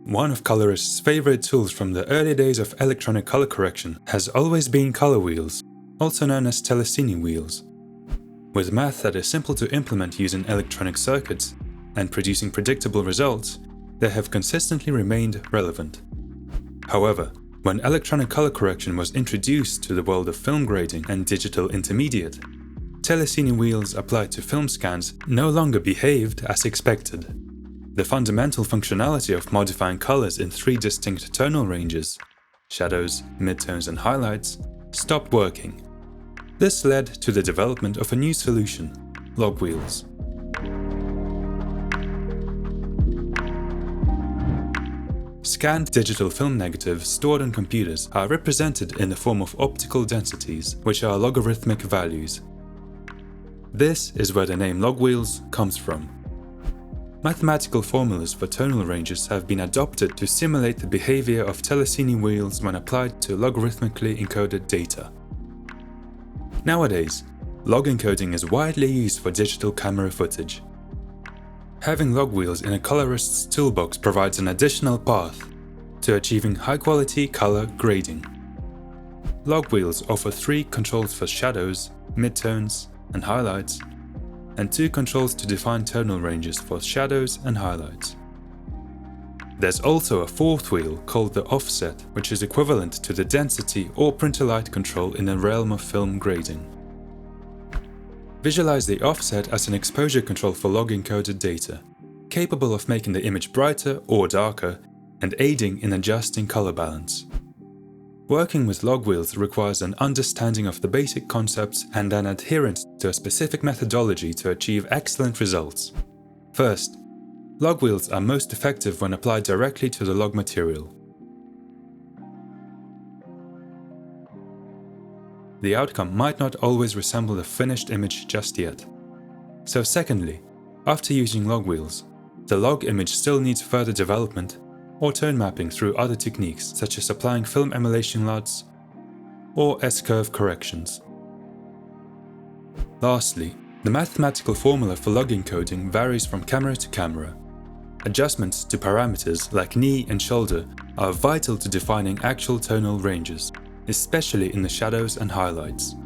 One of colorists' favorite tools from the early days of electronic color correction has always been color wheels, also known as telecine wheels. With math that is simple to implement using electronic circuits and producing predictable results, they have consistently remained relevant. However, when electronic color correction was introduced to the world of film grading and digital intermediate, telecine wheels applied to film scans no longer behaved as expected. The fundamental functionality of modifying colors in 3 distinct tonal ranges – shadows, midtones and highlights – stopped working. This led to the development of a new solution – log wheels. Scanned digital film negatives stored on computers are represented in the form of optical densities, which are logarithmic values. This is where the name log wheels comes from. Mathematical formulas for tonal ranges have been adopted to simulate the behavior of telecine wheels when applied to logarithmically encoded data. Nowadays, log encoding is widely used for digital camera footage. Having log wheels in a colorist's toolbox provides an additional path to achieving high-quality color grading. Log wheels offer 3 controls for shadows, midtones, and highlights, and 2 controls to define tonal ranges for shadows and highlights. There's also a 4th wheel called the offset, which is equivalent to the density or printer light control in the realm of film grading. Visualize the offset as an exposure control for log encoded data, capable of making the image brighter or darker and aiding in adjusting color balance. Working with log wheels requires an understanding of the basic concepts and an adherence to a specific methodology to achieve excellent results. First, log wheels are most effective when applied directly to the log material. The outcome might not always resemble the finished image just yet. So secondly, after using log wheels, the log image still needs further development or tone mapping through other techniques such as applying film emulation LUTs or S-curve corrections. Lastly, the mathematical formula for log encoding varies from camera to camera. Adjustments to parameters like knee and shoulder are vital to defining actual tonal ranges, especially in the shadows and highlights.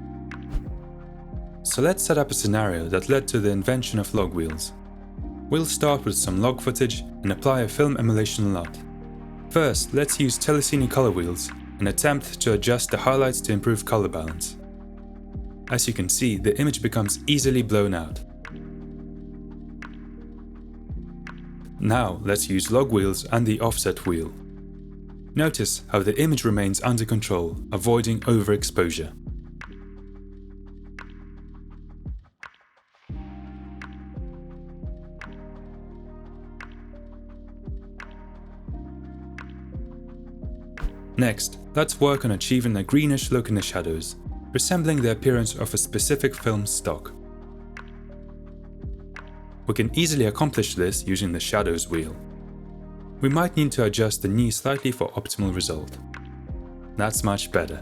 So let's set up a scenario that led to the invention of log wheels. We'll start with some log footage and apply a film emulation LUT. First, let's use telecine color wheels and attempt to adjust the highlights to improve color balance. As you can see, the image becomes easily blown out. Now let's use log wheels and the offset wheel. Notice how the image remains under control, avoiding overexposure. Next, let's work on achieving a greenish look in the shadows, resembling the appearance of a specific film stock. We can easily accomplish this using the shadows wheel. We might need to adjust the knee slightly for optimal result. That's much better.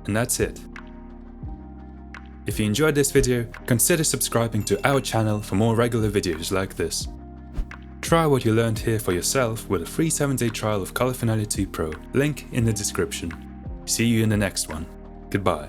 And that's it. If you enjoyed this video, consider subscribing to our channel for more regular videos like this. Try what you learned here for yourself with a free 7-day trial of Color Finale 2 Pro, link in the description. See you in the next one. Goodbye.